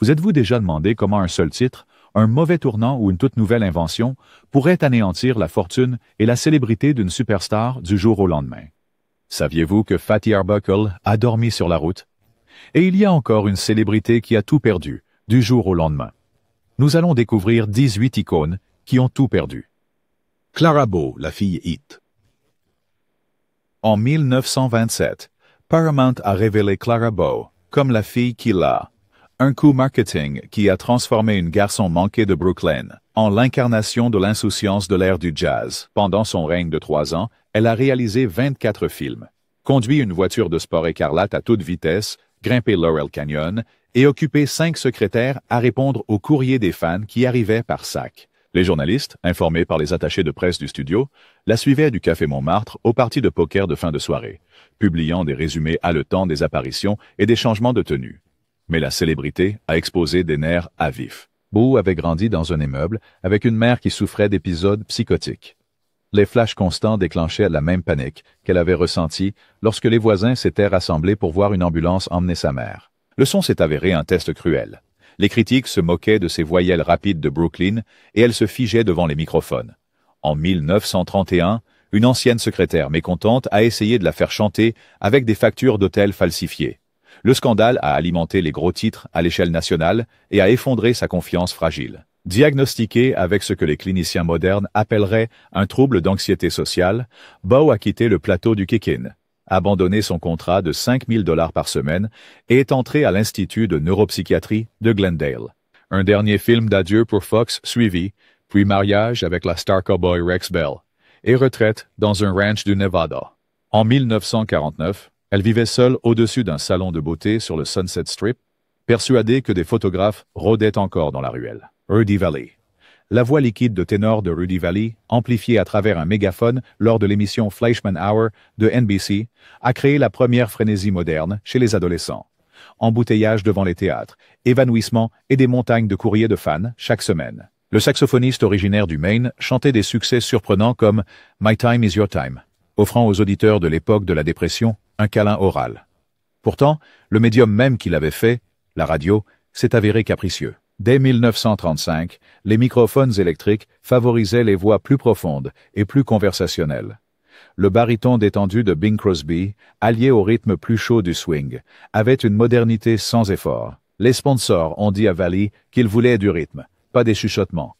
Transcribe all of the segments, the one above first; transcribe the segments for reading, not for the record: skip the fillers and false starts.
Vous êtes-vous déjà demandé comment un seul titre, un mauvais tournant ou une toute nouvelle invention pourrait anéantir la fortune et la célébrité d'une superstar du jour au lendemain? Saviez-vous que Fatty Arbuckle a dormi sur la route? Et il y a encore une célébrité qui a tout perdu, du jour au lendemain. Nous allons découvrir 18 icônes qui ont tout perdu. Clara Bow, la fille Hit. En 1927, Paramount a révélé Clara Bow comme la fille qu'il a. Un coup marketing qui a transformé une garçon manqué de Brooklyn en l'incarnation de l'insouciance de l'ère du jazz. Pendant son règne de 3 ans, elle a réalisé 24 films, conduit une voiture de sport écarlate à toute vitesse, grimpé Laurel Canyon et occupé 5 secrétaires à répondre aux courriers des fans qui arrivaient par sac. Les journalistes, informés par les attachés de presse du studio, la suivaient du Café Montmartre aux parties de poker de fin de soirée, publiant des résumés haletants des apparitions et des changements de tenue. Mais la célébrité a exposé des nerfs à vif. Bow avait grandi dans un immeuble avec une mère qui souffrait d'épisodes psychotiques. Les flashs constants déclenchaient la même panique qu'elle avait ressentie lorsque les voisins s'étaient rassemblés pour voir une ambulance emmener sa mère. Le son s'est avéré un test cruel. Les critiques se moquaient de ces voyelles rapides de Brooklyn et elle se figeait devant les microphones. En 1931, une ancienne secrétaire mécontente a essayé de la faire chanter avec des factures d'hôtel falsifiées. Le scandale a alimenté les gros titres à l'échelle nationale et a effondré sa confiance fragile. Diagnostiquée avec ce que les cliniciens modernes appelleraient un trouble d'anxiété sociale, Bow a quitté le plateau du Kick-In, abandonné son contrat de $5 000 par semaine et est entré à l'Institut de neuropsychiatrie de Glendale. Un dernier film d'adieu pour Fox suivi, puis mariage avec la star cowboy Rex Bell, et retraite dans un ranch du Nevada. En 1949, elle vivait seule au-dessus d'un salon de beauté sur le Sunset Strip, persuadée que des photographes rôdaient encore dans la ruelle. Rudy Vallée. La voix liquide de ténor de Rudy Vallée, amplifiée à travers un mégaphone lors de l'émission Fleischman Hour de NBC, a créé la première frénésie moderne chez les adolescents. Embouteillage devant les théâtres, évanouissement et des montagnes de courriers de fans chaque semaine. Le saxophoniste originaire du Maine chantait des succès surprenants comme « My Time is Your Time », offrant aux auditeurs de l'époque de la dépression un câlin oral. Pourtant, le médium même qui l'avait fait, la radio, s'est avéré capricieux. Dès 1935, les microphones électriques favorisaient les voix plus profondes et plus conversationnelles. Le baryton détendu de Bing Crosby, allié au rythme plus chaud du swing, avait une modernité sans effort. Les sponsors ont dit à Vallée qu'ils voulaient du rythme, pas des chuchotements.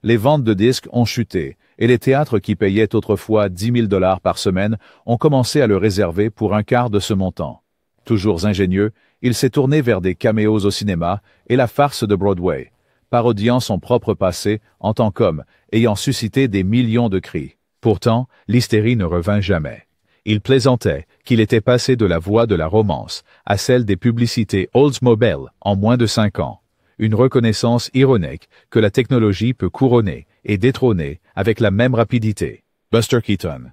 Les ventes de disques ont chuté et les théâtres qui payaient autrefois $10 000 par semaine ont commencé à le réserver pour un quart de ce montant. Toujours ingénieux, il s'est tourné vers des caméos au cinéma et la farce de Broadway, parodiant son propre passé en tant qu'homme, ayant suscité des millions de cris. Pourtant, l'hystérie ne revint jamais. Il plaisantait qu'il était passé de la voix de la romance à celle des publicités Oldsmobile en moins de 5 ans. Une reconnaissance ironique que la technologie peut couronner et détrôner avec la même rapidité. Buster Keaton.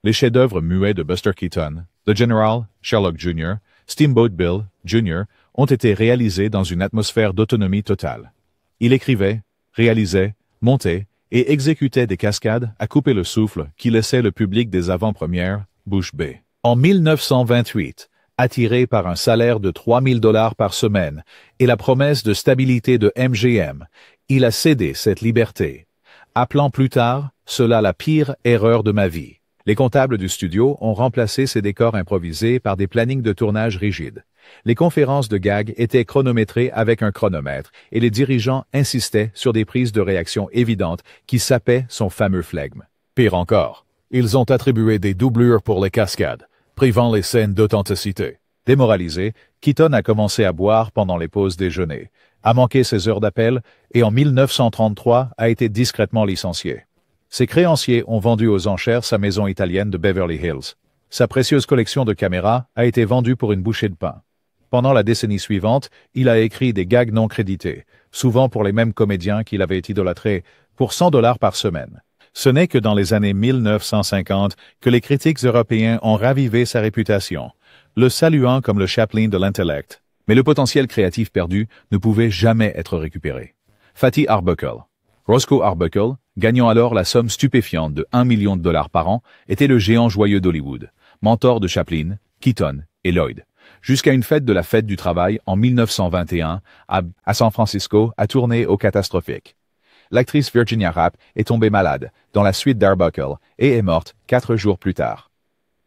Les chefs-d'œuvre muets de Buster Keaton, The General, Sherlock Jr., Steamboat Bill, Jr. ont été réalisés dans une atmosphère d'autonomie totale. Il écrivait, réalisait, montait et exécutait des cascades à couper le souffle qui laissait le public des avant-premières bouche bée. En 1928, attiré par un salaire de $3 000 par semaine et la promesse de stabilité de MGM, il a cédé cette liberté, appelant plus tard cela la pire erreur de ma vie. Les comptables du studio ont remplacé ces décors improvisés par des plannings de tournage rigides. Les conférences de gag étaient chronométrées avec un chronomètre et les dirigeants insistaient sur des prises de réaction évidentes qui sapaient son fameux flegme. Pire encore, ils ont attribué des doublures pour les cascades, privant les scènes d'authenticité. Démoralisé, Keaton a commencé à boire pendant les pauses déjeuner, a manqué ses heures d'appel et en 1933 a été discrètement licencié. Ses créanciers ont vendu aux enchères sa maison italienne de Beverly Hills. Sa précieuse collection de caméras a été vendue pour une bouchée de pain. Pendant la décennie suivante, il a écrit des gags non crédités, souvent pour les mêmes comédiens qu'il avait idolâtrés, pour $100 par semaine. Ce n'est que dans les années 1950 que les critiques européens ont ravivé sa réputation, le saluant comme le Chaplin de l'intellect. Mais le potentiel créatif perdu ne pouvait jamais être récupéré. Fatty Arbuckle. Roscoe Arbuckle, gagnant alors la somme stupéfiante de $1 million par an, était le géant joyeux d'Hollywood, mentor de Chaplin, Keaton et Lloyd. jusqu'à une fête de la fête du travail en 1921 à San Francisco a tourné au catastrophique. L'actrice Virginia Rappe est tombée malade dans la suite d'Arbuckle et est morte 4 jours plus tard.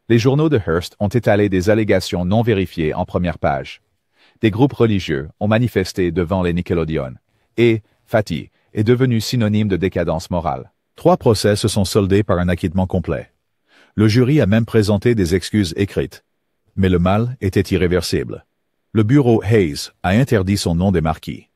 Les journaux de Hearst ont étalé des allégations non vérifiées en première page. Des groupes religieux ont manifesté devant les Nickelodeon et Fatty est devenu synonyme de décadence morale. 3 procès se sont soldés par un acquittement complet. Le jury a même présenté des excuses écrites. Mais le mal était irréversible. Le bureau Hayes a interdit son nom des marquis.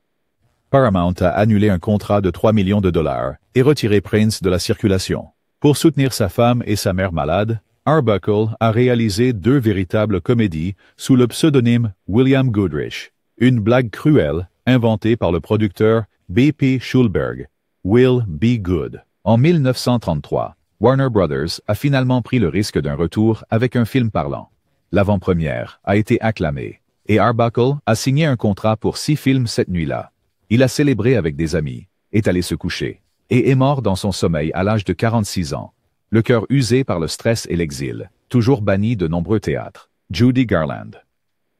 Paramount a annulé un contrat de 3 millions de dollars et retiré Prince de la circulation. Pour soutenir sa femme et sa mère malades, Arbuckle a réalisé 2 véritables comédies sous le pseudonyme William Goodrich. Une blague cruelle inventée par le producteur B.P. Schulberg, Will Be Good. En 1933, Warner Brothers a finalement pris le risque d'un retour avec un film parlant. L'avant-première a été acclamée, et Arbuckle a signé un contrat pour 6 films cette nuit-là. Il a célébré avec des amis, est allé se coucher, et est mort dans son sommeil à l'âge de 46 ans, le cœur usé par le stress et l'exil, toujours banni de nombreux théâtres. Judy Garland.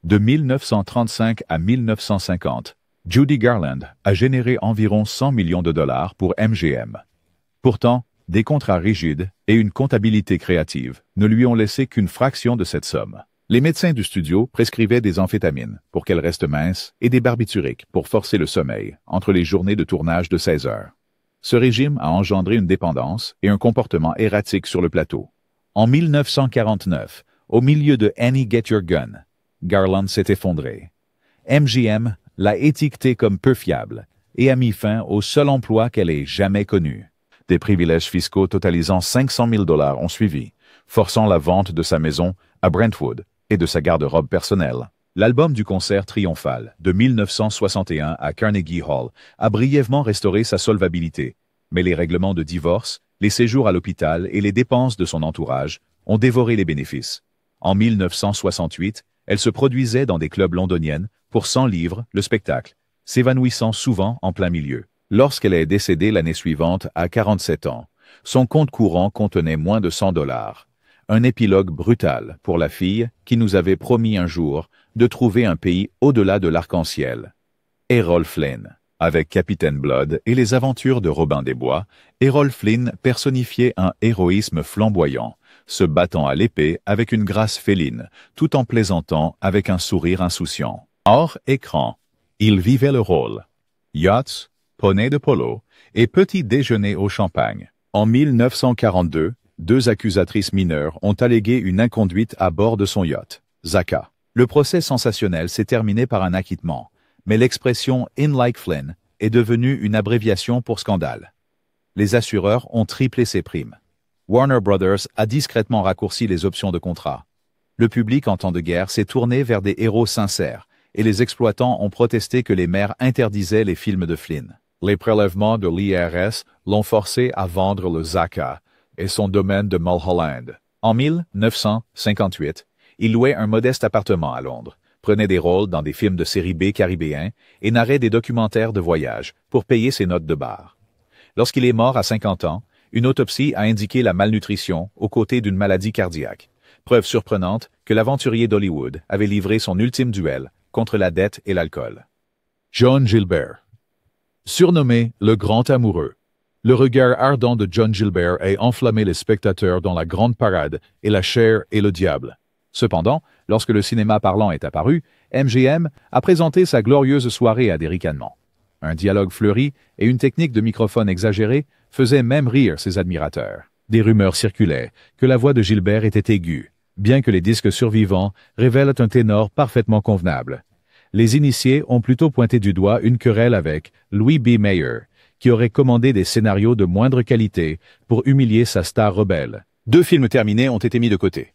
De 1935 à 1950, Judy Garland a généré environ 100 millions de dollars pour MGM. Pourtant, des contrats rigides et une comptabilité créative ne lui ont laissé qu'une fraction de cette somme. Les médecins du studio prescrivaient des amphétamines pour qu'elle reste mince et des barbituriques pour forcer le sommeil entre les journées de tournage de 16 heures. Ce régime a engendré une dépendance et un comportement erratique sur le plateau. En 1949, au milieu de Annie Get Your Gun, Garland s'est effondré. MGM l'a étiquetée comme peu fiable et a mis fin au seul emploi qu'elle ait jamais connu. Des privilèges fiscaux totalisant 500 000 $ ont suivi, forçant la vente de sa maison à Brentwood et de sa garde-robe personnelle. L'album du concert triomphal de 1961 à Carnegie Hall a brièvement restauré sa solvabilité, mais les règlements de divorce, les séjours à l'hôpital et les dépenses de son entourage ont dévoré les bénéfices. En 1968, elle se produisait dans des clubs londoniennes pour 100 livres le spectacle, s'évanouissant souvent en plein milieu. Lorsqu'elle est décédée l'année suivante à 47 ans, son compte courant contenait moins de 100 $. Un épilogue brutal pour la fille qui nous avait promis un jour de trouver un pays au-delà de l'arc-en-ciel. Errol Flynn. Avec Capitaine Blood et les aventures de Robin des Bois, Errol Flynn personnifiait un héroïsme flamboyant, se battant à l'épée avec une grâce féline, tout en plaisantant avec un sourire insouciant. Hors écran, il vivait le rôle. Yachts, poney de polo et petit déjeuner au champagne. En 1942, 2 accusatrices mineures ont allégué une inconduite à bord de son yacht, Zaka. Le procès sensationnel s'est terminé par un acquittement, mais l'expression « in like Flynn » est devenue une abréviation pour scandale. Les assureurs ont triplé ses primes. Warner Brothers a discrètement raccourci les options de contrat. Le public en temps de guerre s'est tourné vers des héros sincères, et les exploitants ont protesté que les maires interdisaient les films de Flynn. Les prélèvements de l'IRS l'ont forcé à vendre le Zaka et son domaine de Mulholland. En 1958, il louait un modeste appartement à Londres, prenait des rôles dans des films de série B caribéens et narrait des documentaires de voyage pour payer ses notes de bar. Lorsqu'il est mort à 50 ans, une autopsie a indiqué la malnutrition aux côtés d'une maladie cardiaque. Preuve surprenante que l'aventurier d'Hollywood avait livré son ultime duel contre la dette et l'alcool. John Gilbert. Surnommé le grand amoureux, le regard ardent de John Gilbert a enflammé les spectateurs dans La Grande Parade et La Chair et le Diable. Cependant, lorsque le cinéma parlant est apparu, MGM a présenté sa glorieuse soirée à des ricanements. Un dialogue fleuri et une technique de microphone exagérée faisaient même rire ses admirateurs. Des rumeurs circulaient que la voix de Gilbert était aiguë, bien que les disques survivants révèlent un ténor parfaitement convenable. Les initiés ont plutôt pointé du doigt une querelle avec Louis B. Mayer, qui aurait commandé des scénarios de moindre qualité pour humilier sa star rebelle. 2 films terminés ont été mis de côté.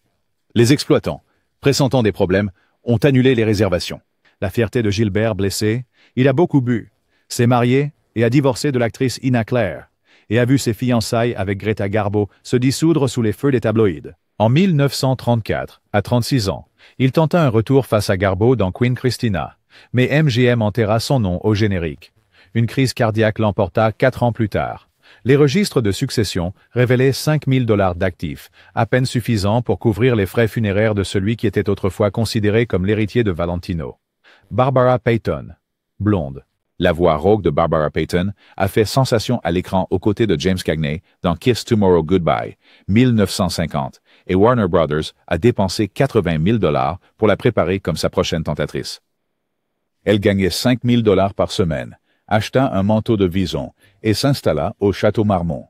Les exploitants, pressentant des problèmes, ont annulé les réservations. La fierté de Gilbert blessée, il a beaucoup bu, s'est marié et a divorcé de l'actrice Ina Claire, et a vu ses fiançailles avec Greta Garbo se dissoudre sous les feux des tabloïds. En 1934, à 36 ans, il tenta un retour face à Garbo dans Queen Christina, mais MGM enterra son nom au générique. Une crise cardiaque l'emporta 4 ans plus tard. Les registres de succession révélaient 5 000 $ d'actifs, à peine suffisants pour couvrir les frais funéraires de celui qui était autrefois considéré comme l'héritier de Valentino. Barbara Payton, blonde. La voix rauque de Barbara Payton a fait sensation à l'écran aux côtés de James Cagney dans Kiss Tomorrow Goodbye, 1950, et Warner Brothers a dépensé 80 000 $ pour la préparer comme sa prochaine tentatrice. Elle gagnait 5 000 $ par semaine, acheta un manteau de vison et s'installa au Château Marmont.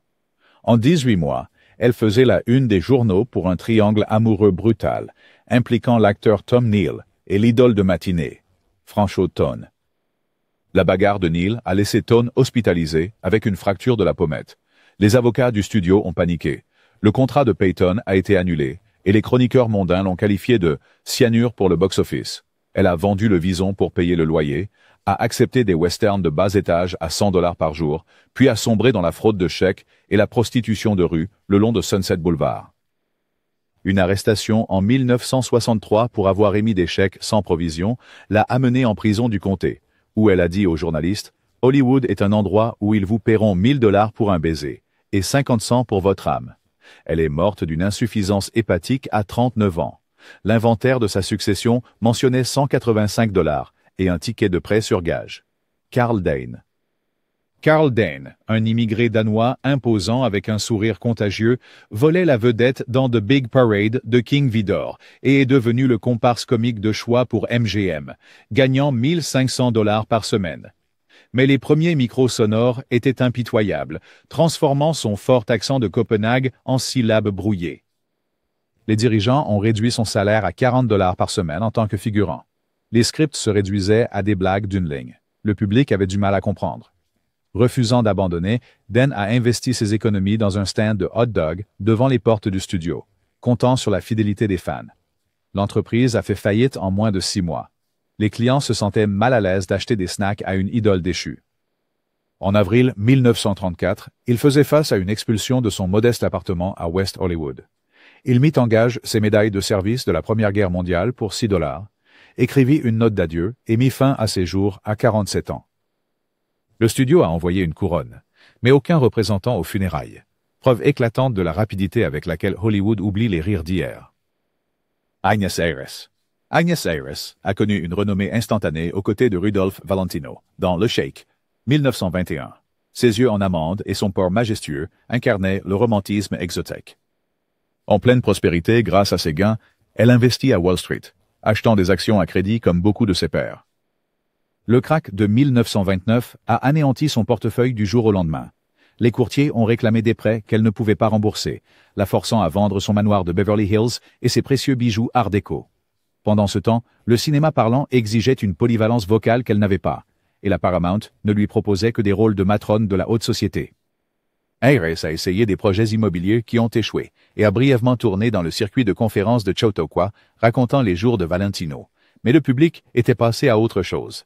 En 18 mois, elle faisait la une des journaux pour un triangle amoureux brutal, impliquant l'acteur Tom Neal et l'idole de matinée, Franchot Tone. La bagarre de Neal a laissé Tone hospitalisé avec une fracture de la pommette. Les avocats du studio ont paniqué. Le contrat de Payton a été annulé et les chroniqueurs mondains l'ont qualifié de « cyanure pour le box-office ». Elle a vendu le vison pour payer le loyer, a accepté des westerns de bas étage à 100 $ par jour, puis a sombré dans la fraude de chèques et la prostitution de rue le long de Sunset Boulevard. Une arrestation en 1963 pour avoir émis des chèques sans provision l'a amenée en prison du comté, où elle a dit aux journalistes « Hollywood est un endroit où ils vous paieront 1 000 $ pour un baiser et 50 cents pour votre âme ». Elle est morte d'une insuffisance hépatique à 39 ans. L'inventaire de sa succession mentionnait 185 $ et un ticket de prêt sur gage. Carl Dane. Carl Dane, un immigré danois imposant avec un sourire contagieux, volait la vedette dans The Big Parade de King Vidor et est devenu le comparse comique de choix pour MGM, gagnant 1 500 $ par semaine. Mais les premiers micros sonores étaient impitoyables, transformant son fort accent de Copenhague en syllabes brouillées. Les dirigeants ont réduit son salaire à 40 $ par semaine en tant que figurant. Les scripts se réduisaient à des blagues d'une ligne. Le public avait du mal à comprendre. Refusant d'abandonner, Dane a investi ses économies dans un stand de hot dog devant les portes du studio, comptant sur la fidélité des fans. L'entreprise a fait faillite en moins de 6 mois. Les clients se sentaient mal à l'aise d'acheter des snacks à une idole déchue. En avril 1934, il faisait face à une expulsion de son modeste appartement à West Hollywood. Il mit en gage ses médailles de service de la Première Guerre mondiale pour 6 $, écrivit une note d'adieu et mit fin à ses jours à 47 ans. Le studio a envoyé une couronne, mais aucun représentant aux funérailles. Preuve éclatante de la rapidité avec laquelle Hollywood oublie les rires d'hier. Agnes Ayres. Agnes Ayres a connu une renommée instantanée aux côtés de Rudolph Valentino, dans Le Sheik, 1921. Ses yeux en amande et son port majestueux incarnaient le romantisme exotique. En pleine prospérité grâce à ses gains, elle investit à Wall Street, achetant des actions à crédit comme beaucoup de ses pairs. Le krach de 1929 a anéanti son portefeuille du jour au lendemain. Les courtiers ont réclamé des prêts qu'elle ne pouvait pas rembourser, la forçant à vendre son manoir de Beverly Hills et ses précieux bijoux art déco. Pendant ce temps, le cinéma parlant exigeait une polyvalence vocale qu'elle n'avait pas, et la Paramount ne lui proposait que des rôles de matrone de la haute société. Ayres a essayé des projets immobiliers qui ont échoué et a brièvement tourné dans le circuit de conférences de Chautauqua, racontant les jours de Valentino. Mais le public était passé à autre chose.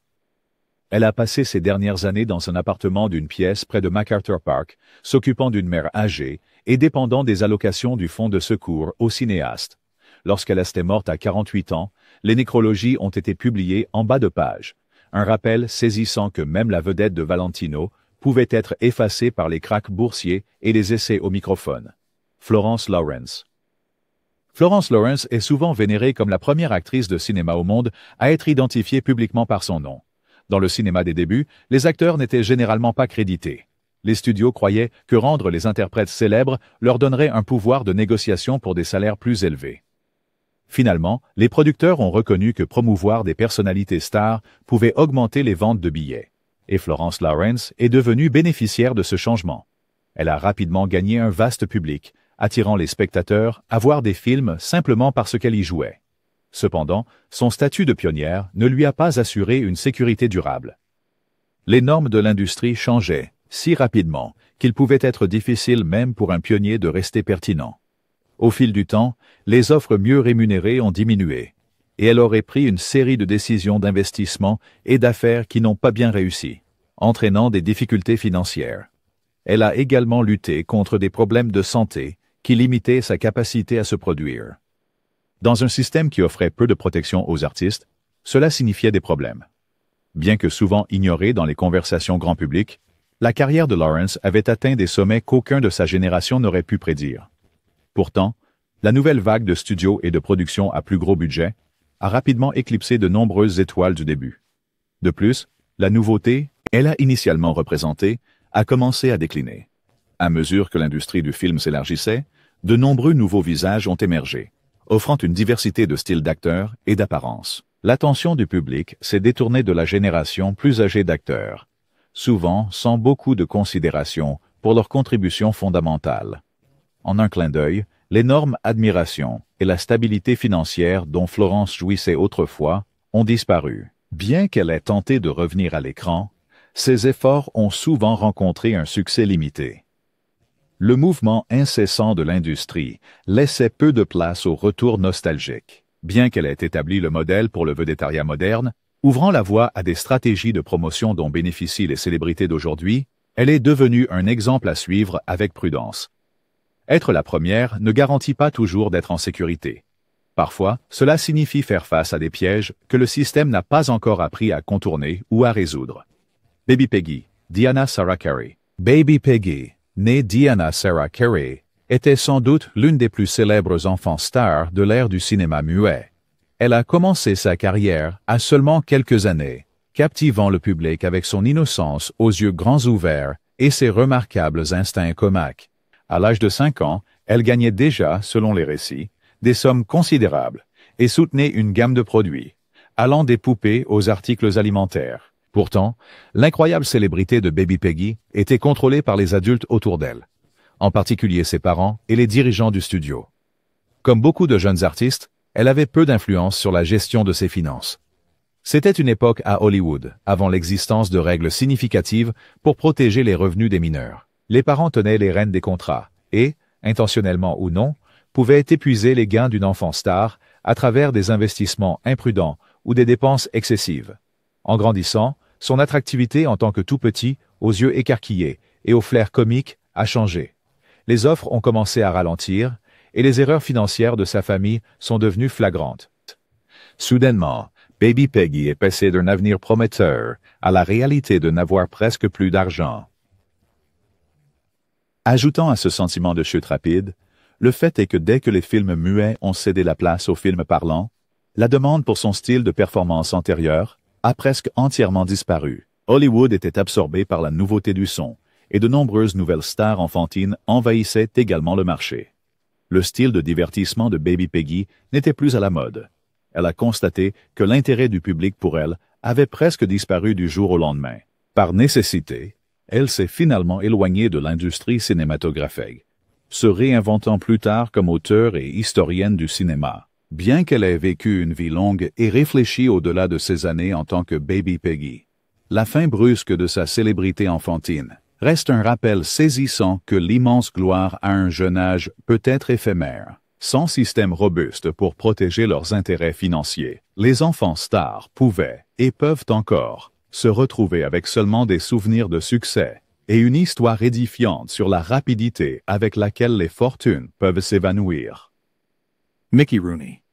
Elle a passé ses dernières années dans un appartement d'une pièce près de MacArthur Park, s'occupant d'une mère âgée et dépendant des allocations du fonds de secours aux cinéastes. Lorsqu'elle était morte à 48 ans, les nécrologies ont été publiées en bas de page. Un rappel saisissant que même la vedette de Valentino pouvait être effacée par les krachs boursiers et les essais au microphone. Florence Lawrence. Florence Lawrence est souvent vénérée comme la première actrice de cinéma au monde à être identifiée publiquement par son nom. Dans le cinéma des débuts, les acteurs n'étaient généralement pas crédités. Les studios croyaient que rendre les interprètes célèbres leur donnerait un pouvoir de négociation pour des salaires plus élevés. Finalement, les producteurs ont reconnu que promouvoir des personnalités stars pouvait augmenter les ventes de billets. Et Florence Lawrence est devenue bénéficiaire de ce changement. Elle a rapidement gagné un vaste public, attirant les spectateurs à voir des films simplement parce qu'elle y jouait. Cependant, son statut de pionnière ne lui a pas assuré une sécurité durable. Les normes de l'industrie changeaient si rapidement qu'il pouvait être difficile même pour un pionnier de rester pertinent. Au fil du temps, les offres mieux rémunérées ont diminué, et elle aurait pris une série de décisions d'investissement et d'affaires qui n'ont pas bien réussi, entraînant des difficultés financières. Elle a également lutté contre des problèmes de santé qui limitaient sa capacité à se produire. Dans un système qui offrait peu de protection aux artistes, cela signifiait des problèmes. Bien que souvent ignorés dans les conversations grand public, La carrière de Lawrence avait atteint des sommets qu'aucun de sa génération n'aurait pu prédire. Pourtant, la nouvelle vague de studios et de productions à plus gros budget a rapidement éclipsé de nombreuses étoiles du début. De plus, la nouveauté, elle a initialement représenté, a commencé à décliner. À mesure que l'industrie du film s'élargissait, de nombreux nouveaux visages ont émergé, offrant une diversité de styles d'acteurs et d'apparences. L'attention du public s'est détournée de la génération plus âgée d'acteurs, souvent sans beaucoup de considération pour leur contribution fondamentale. En un clin d'œil, l'énorme admiration et la stabilité financière dont Florence jouissait autrefois ont disparu. Bien qu'elle ait tenté de revenir à l'écran, ses efforts ont souvent rencontré un succès limité. Le mouvement incessant de l'industrie laissait peu de place au retour nostalgique. Bien qu'elle ait établi le modèle pour le vedettariat moderne, ouvrant la voie à des stratégies de promotion dont bénéficient les célébrités d'aujourd'hui, elle est devenue un exemple à suivre avec prudence. Être la première ne garantit pas toujours d'être en sécurité. Parfois, cela signifie faire face à des pièges que le système n'a pas encore appris à contourner ou à résoudre. Baby Peggy, Diana Sarah Carey. Baby Peggy, née Diana Sarah Carey, était sans doute l'une des plus célèbres enfants stars de l'ère du cinéma muet. Elle a commencé sa carrière à seulement quelques années, captivant le public avec son innocence aux yeux grands ouverts et ses remarquables instincts comiques. À l'âge de 5 ans, elle gagnait déjà, selon les récits, des sommes considérables et soutenait une gamme de produits, allant des poupées aux articles alimentaires. Pourtant, l'incroyable célébrité de Baby Peggy était contrôlée par les adultes autour d'elle, en particulier ses parents et les dirigeants du studio. Comme beaucoup de jeunes artistes, elle avait peu d'influence sur la gestion de ses finances. C'était une époque à Hollywood, avant l'existence de règles significatives pour protéger les revenus des mineurs. Les parents tenaient les rênes des contrats et, intentionnellement ou non, pouvaient épuiser les gains d'une enfant star à travers des investissements imprudents ou des dépenses excessives. En grandissant, son attractivité en tant que tout petit, aux yeux écarquillés et au flair comique, a changé. Les offres ont commencé à ralentir et les erreurs financières de sa famille sont devenues flagrantes. Soudainement, Baby Peggy est passée d'un avenir prometteur à la réalité de n'avoir presque plus d'argent. Ajoutant à ce sentiment de chute rapide, le fait est que dès que les films muets ont cédé la place aux films parlants, la demande pour son style de performance antérieur a presque entièrement disparu. Hollywood était absorbé par la nouveauté du son, et de nombreuses nouvelles stars enfantines envahissaient également le marché. Le style de divertissement de Baby Peggy n'était plus à la mode. Elle a constaté que l'intérêt du public pour elle avait presque disparu du jour au lendemain. Par nécessité, elle s'est finalement éloignée de l'industrie cinématographique, se réinventant plus tard comme auteure et historienne du cinéma. Bien qu'elle ait vécu une vie longue et réfléchie au-delà de ses années en tant que Baby Peggy, la fin brusque de sa célébrité enfantine reste un rappel saisissant que l'immense gloire à un jeune âge peut être éphémère. Sans système robuste pour protéger leurs intérêts financiers, les enfants stars pouvaient, et peuvent encore, se retrouver avec seulement des souvenirs de succès et une histoire édifiante sur la rapidité avec laquelle les fortunes peuvent s'évanouir. Mickey Rooney.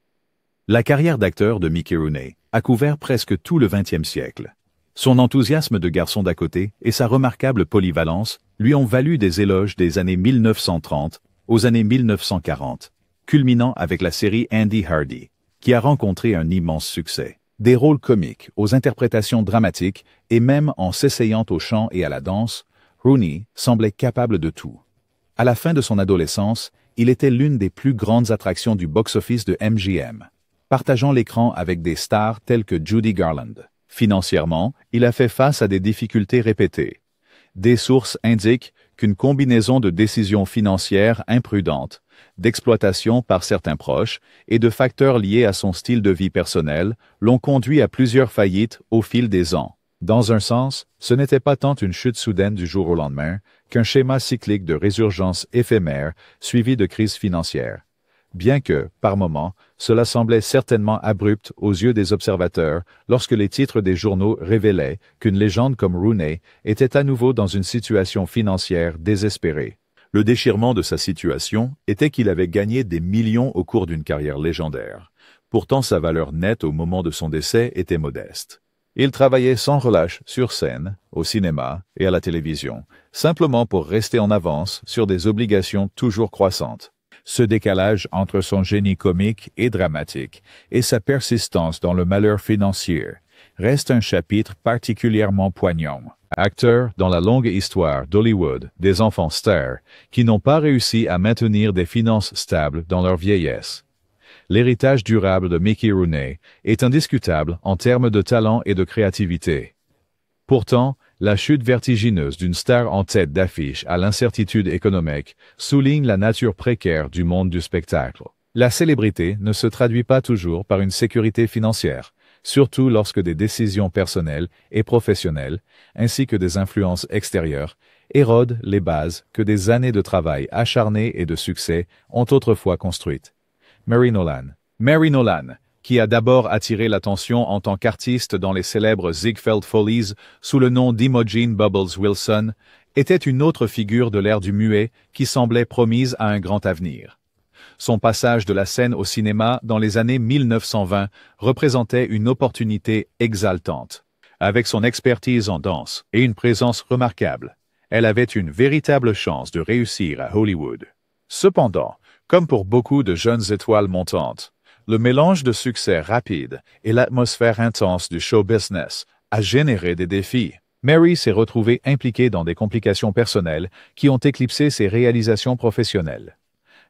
La carrière d'acteur de Mickey Rooney a couvert presque tout le XXe siècle. Son enthousiasme de garçon d'à côté et sa remarquable polyvalence lui ont valu des éloges des années 1930 aux années 1940, culminant avec la série Andy Hardy, qui a rencontré un immense succès. Des rôles comiques aux interprétations dramatiques et même en s'essayant au chant et à la danse, Rooney semblait capable de tout. À la fin de son adolescence, il était l'une des plus grandes attractions du box-office de MGM, partageant l'écran avec des stars telles que Judy Garland. Financièrement, il a fait face à des difficultés répétées. Des sources indiquent qu'une combinaison de décisions financières imprudentes, d'exploitation par certains proches et de facteurs liés à son style de vie personnel l'ont conduit à plusieurs faillites au fil des ans. Dans un sens, ce n'était pas tant une chute soudaine du jour au lendemain qu'un schéma cyclique de résurgence éphémère suivi de crises financières. Bien que, par moments, cela semblait certainement abrupt aux yeux des observateurs lorsque les titres des journaux révélaient qu'une légende comme Rooney était à nouveau dans une situation financière désespérée. Le déchirement de sa situation était qu'il avait gagné des millions au cours d'une carrière légendaire. Pourtant, sa valeur nette au moment de son décès était modeste. Il travaillait sans relâche sur scène, au cinéma et à la télévision, simplement pour rester en avance sur des obligations toujours croissantes. Ce décalage entre son génie comique et dramatique et sa persistance dans le malheur financier reste un chapitre particulièrement poignant. Acteur dans la longue histoire d'Hollywood des enfants stars qui n'ont pas réussi à maintenir des finances stables dans leur vieillesse. L'héritage durable de Mickey Rooney est indiscutable en termes de talent et de créativité. Pourtant, la chute vertigineuse d'une star en tête d'affiche à l'incertitude économique souligne la nature précaire du monde du spectacle. La célébrité ne se traduit pas toujours par une sécurité financière, surtout lorsque des décisions personnelles et professionnelles, ainsi que des influences extérieures, érodent les bases que des années de travail acharné et de succès ont autrefois construites. Mary Nolan, qui a d'abord attiré l'attention en tant qu'artiste dans les célèbres Ziegfeld Follies sous le nom d'Imogen Bubbles Wilson, était une autre figure de l'ère du muet qui semblait promise à un grand avenir. Son passage de la scène au cinéma dans les années 1920 représentait une opportunité exaltante. Avec son expertise en danse et une présence remarquable, elle avait une véritable chance de réussir à Hollywood. Cependant, comme pour beaucoup de jeunes étoiles montantes, le mélange de succès rapide et l'atmosphère intense du show business a généré des défis. Mary s'est retrouvée impliquée dans des complications personnelles qui ont éclipsé ses réalisations professionnelles.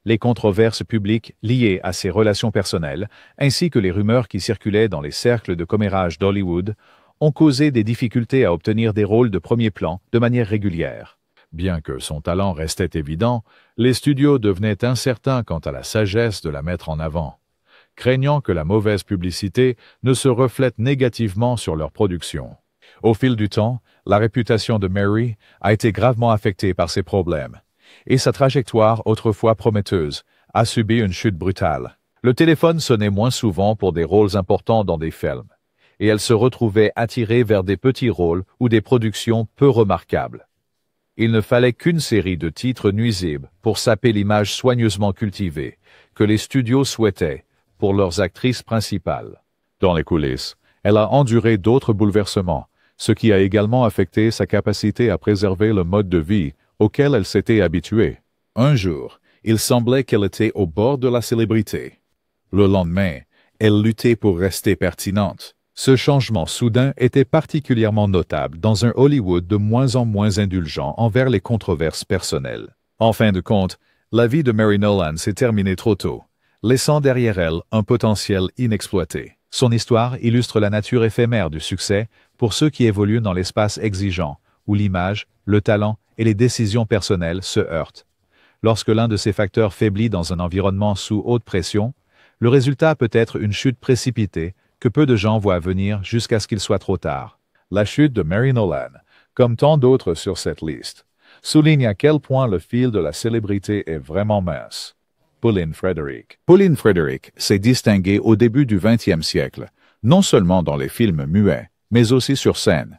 Les controverses publiques liées à ses relations personnelles, ainsi que les rumeurs qui circulaient dans les cercles de commérage d'Hollywood, ont causé des difficultés à obtenir des rôles de premier plan de manière régulière. Bien que son talent restait évident, les studios devenaient incertains quant à la sagesse de la mettre en avant, craignant que la mauvaise publicité ne se reflète négativement sur leur production. Au fil du temps, la réputation de Mary a été gravement affectée par ces problèmes, et sa trajectoire autrefois prometteuse a subi une chute brutale. Le téléphone sonnait moins souvent pour des rôles importants dans des films, et elle se retrouvait attirée vers des petits rôles ou des productions peu remarquables. Il ne fallait qu'une série de titres nuisibles pour saper l'image soigneusement cultivée que les studios souhaitaient pour leurs actrices principales. Dans les coulisses, elle a enduré d'autres bouleversements, ce qui a également affecté sa capacité à préserver le mode de vie auquel elle s'était habituée. Un jour, il semblait qu'elle était au bord de la célébrité. Le lendemain, elle luttait pour rester pertinente. Ce changement soudain était particulièrement notable dans un Hollywood de moins en moins indulgent envers les controverses personnelles. En fin de compte, la vie de Mary Nolan s'est terminée trop tôt, laissant derrière elle un potentiel inexploité. Son histoire illustre la nature éphémère du succès pour ceux qui évoluent dans l'espace exigeant, où l'image, le talent et les décisions personnelles se heurtent. Lorsque l'un de ces facteurs faiblit dans un environnement sous haute pression, le résultat peut être une chute précipitée que peu de gens voient venir jusqu'à ce qu'il soit trop tard. La chute de Mary Nolan, comme tant d'autres sur cette liste, souligne à quel point le fil de la célébrité est vraiment mince. Pauline Frederick s'est distinguée au début du XXe siècle, non seulement dans les films muets, mais aussi sur scène.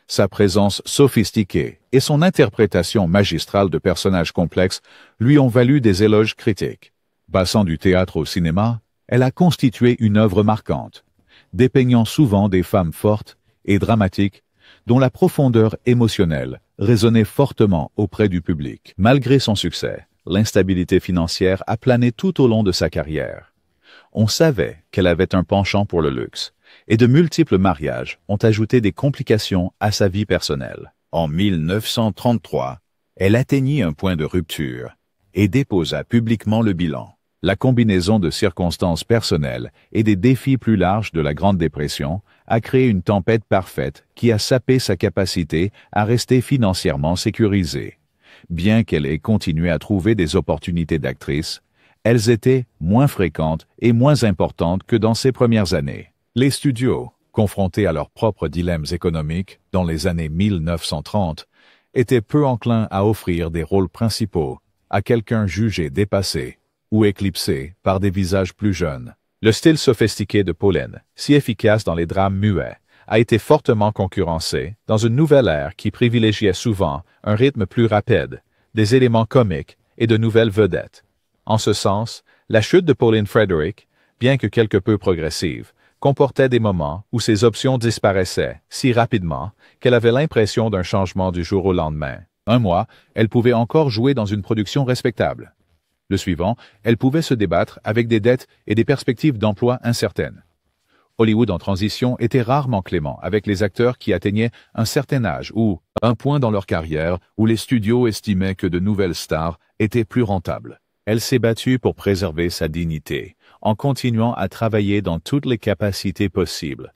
Sa présence sophistiquée et son interprétation magistrale de personnages complexes lui ont valu des éloges critiques. Passant du théâtre au cinéma, elle a constitué une œuvre marquante, dépeignant souvent des femmes fortes et dramatiques dont la profondeur émotionnelle résonnait fortement auprès du public. Malgré son succès, l'instabilité financière a plané tout au long de sa carrière. On savait qu'elle avait un penchant pour le luxe, et de multiples mariages ont ajouté des complications à sa vie personnelle. En 1933, elle atteignit un point de rupture et déposa publiquement le bilan. La combinaison de circonstances personnelles et des défis plus larges de la Grande Dépression a créé une tempête parfaite qui a sapé sa capacité à rester financièrement sécurisée. Bien qu'elle ait continué à trouver des opportunités d'actrice, elles étaient moins fréquentes et moins importantes que dans ses premières années. Les studios, confrontés à leurs propres dilemmes économiques dans les années 1930, étaient peu enclins à offrir des rôles principaux à quelqu'un jugé dépassé ou éclipsé par des visages plus jeunes. Le style sophistiqué de Pauline, si efficace dans les drames muets, a été fortement concurrencé dans une nouvelle ère qui privilégiait souvent un rythme plus rapide, des éléments comiques et de nouvelles vedettes. En ce sens, la chute de Pauline Frederick, bien que quelque peu progressive, comportait des moments où ses options disparaissaient si rapidement qu'elle avait l'impression d'un changement du jour au lendemain. Un mois, elle pouvait encore jouer dans une production respectable. Le suivant, elle pouvait se débattre avec des dettes et des perspectives d'emploi incertaines. Hollywood en transition était rarement clément avec les acteurs qui atteignaient un certain âge ou un point dans leur carrière où les studios estimaient que de nouvelles stars étaient plus rentables. Elle s'est battue pour préserver sa dignité, en continuant à travailler dans toutes les capacités possibles.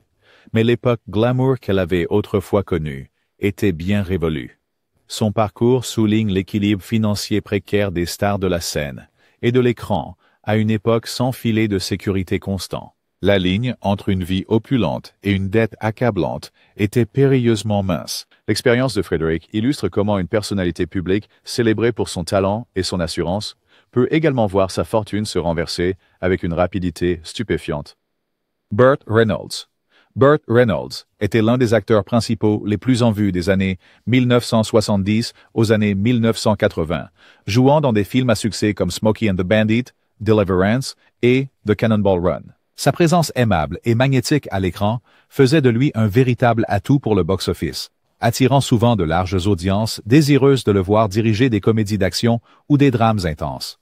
Mais l'époque glamour qu'elle avait autrefois connue était bien révolue. Son parcours souligne l'équilibre financier précaire des stars de la scène et de l'écran à une époque sans filet de sécurité constant. La ligne entre une vie opulente et une dette accablante était périlleusement mince. L'expérience de Frederick illustre comment une personnalité publique, célébrée pour son talent et son assurance, peut également voir sa fortune se renverser avec une rapidité stupéfiante. Burt Reynolds. Burt Reynolds était l'un des acteurs principaux les plus en vue des années 1970 aux années 1980, jouant dans des films à succès comme Smokey and the Bandit, Deliverance et The Cannonball Run. Sa présence aimable et magnétique à l'écran faisait de lui un véritable atout pour le box-office, attirant souvent de larges audiences désireuses de le voir diriger des comédies d'action ou des drames intenses.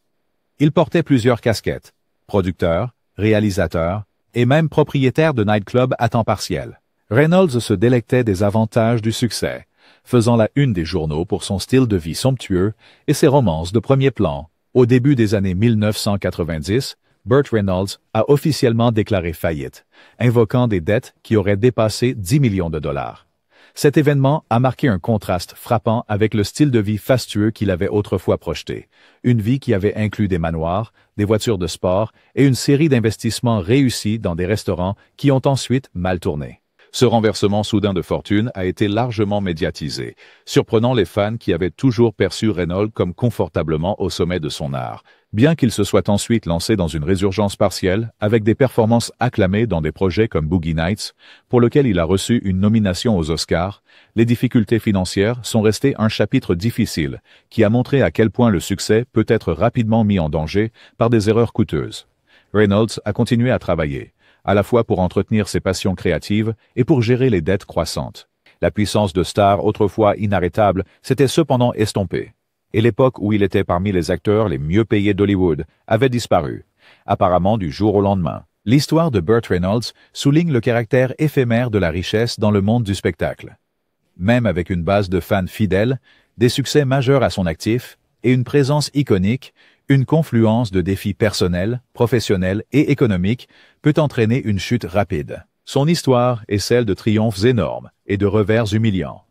Il portait plusieurs casquettes, producteur, réalisateur et même propriétaire de nightclub à temps partiel. Reynolds se délectait des avantages du succès, faisant la une des journaux pour son style de vie somptueux et ses romances de premier plan. Au début des années 1990, Burt Reynolds a officiellement déclaré faillite, invoquant des dettes qui auraient dépassé 10 millions de dollars. Cet événement a marqué un contraste frappant avec le style de vie fastueux qu'il avait autrefois projeté, une vie qui avait inclus des manoirs, des voitures de sport et une série d'investissements réussis dans des restaurants qui ont ensuite mal tourné. Ce renversement soudain de fortune a été largement médiatisé, surprenant les fans qui avaient toujours perçu Reynolds comme confortablement au sommet de son art, bien qu'il se soit ensuite lancé dans une résurgence partielle avec des performances acclamées dans des projets comme Boogie Nights, pour lequel il a reçu une nomination aux Oscars. Les difficultés financières sont restées un chapitre difficile qui a montré à quel point le succès peut être rapidement mis en danger par des erreurs coûteuses. Reynolds a continué à travailler, à la fois pour entretenir ses passions créatives et pour gérer les dettes croissantes. La puissance de star autrefois inarrêtable s'était cependant estompée, et l'époque où il était parmi les acteurs les mieux payés d'Hollywood avait disparu, apparemment du jour au lendemain. L'histoire de Burt Reynolds souligne le caractère éphémère de la richesse dans le monde du spectacle. Même avec une base de fans fidèles, des succès majeurs à son actif et une présence iconique, une confluence de défis personnels, professionnels et économiques peut entraîner une chute rapide. Son histoire est celle de triomphes énormes et de revers humiliants.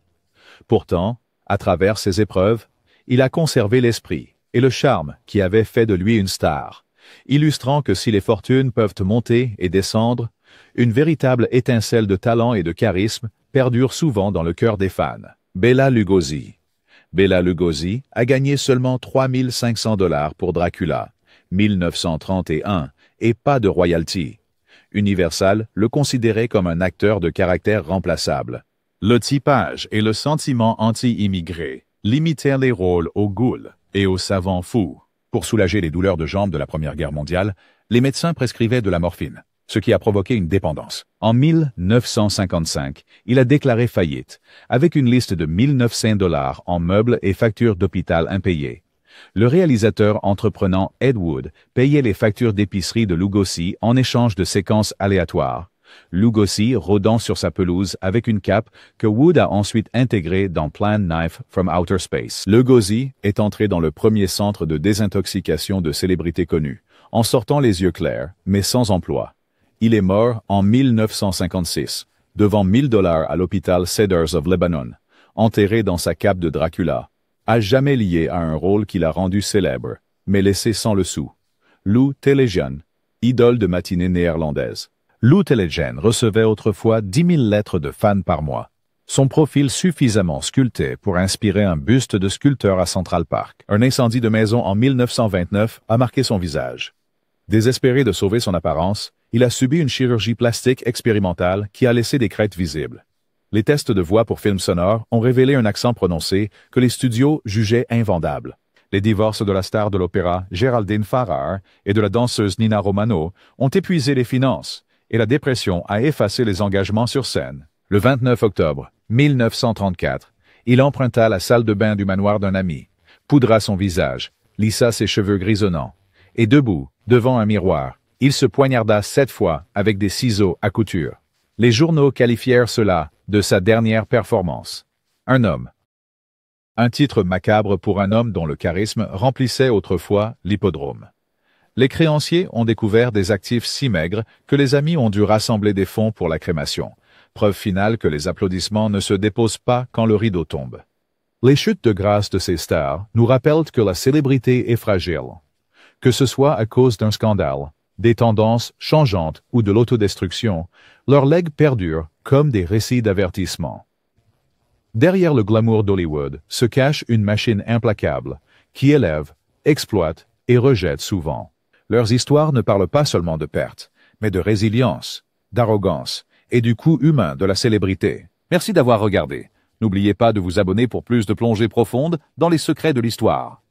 Pourtant, à travers ces épreuves, il a conservé l'esprit et le charme qui avaient fait de lui une star, illustrant que si les fortunes peuvent monter et descendre, une véritable étincelle de talent et de charisme perdure souvent dans le cœur des fans. Bela Lugosi. Bela Lugosi a gagné seulement 3 500 $ pour Dracula, 1931, et pas de royalty. Universal le considérait comme un acteur de caractère remplaçable. Le typage et le sentiment anti-immigré limitaient les rôles aux ghouls et aux savants fous. Pour soulager les douleurs de jambes de la Première Guerre mondiale, les médecins prescrivaient de la morphine, ce qui a provoqué une dépendance. En 1955, il a déclaré faillite, avec une liste de 1 900 $ en meubles et factures d'hôpital impayées. Le réalisateur entreprenant Ed Wood payait les factures d'épicerie de Lugosi en échange de séquences aléatoires. Lugosi rôdant sur sa pelouse avec une cape que Wood a ensuite intégrée dans Plan Knife from Outer Space. Lugosi est entré dans le premier centre de désintoxication de célébrités connues, en sortant les yeux clairs, mais sans emploi. Il est mort en 1956, devant 1 000 $ à l'hôpital Cedars of Lebanon, enterré dans sa cape de Dracula, à jamais lié à un rôle qu'il a rendu célèbre, mais laissé sans le sou. Lou Telejan, idole de matinée néerlandaise. Lou Telejan recevait autrefois 10 000 lettres de fans par mois. Son profil suffisamment sculpté pour inspirer un buste de sculpteur à Central Park. Un incendie de maison en 1929 a marqué son visage. Désespéré de sauver son apparence, il a subi une chirurgie plastique expérimentale qui a laissé des crêtes visibles. Les tests de voix pour films sonores ont révélé un accent prononcé que les studios jugeaient invendable. Les divorces de la star de l'opéra Geraldine Farrar et de la danseuse Nina Romano ont épuisé les finances, et la dépression a effacé les engagements sur scène. Le 29 octobre 1934, il emprunta la salle de bain du manoir d'un ami, poudra son visage, lissa ses cheveux grisonnants, et debout, devant un miroir, il se poignarda 7 fois avec des ciseaux à couture. Les journaux qualifièrent cela de sa dernière performance. Un homme. Un titre macabre pour un homme dont le charisme remplissait autrefois l'hippodrome. Les créanciers ont découvert des actifs si maigres que les amis ont dû rassembler des fonds pour la crémation. Preuve finale que les applaudissements ne se déposent pas quand le rideau tombe. Les chutes de grâce de ces stars nous rappellent que la célébrité est fragile. Que ce soit à cause d'un scandale, des tendances changeantes ou de l'autodestruction, leurs legs perdurent comme des récits d'avertissement. Derrière le glamour d'Hollywood se cache une machine implacable qui élève, exploite et rejette souvent. Leurs histoires ne parlent pas seulement de pertes, mais de résilience, d'arrogance et du coût humain de la célébrité. Merci d'avoir regardé. N'oubliez pas de vous abonner pour plus de plongées profondes dans les secrets de l'histoire.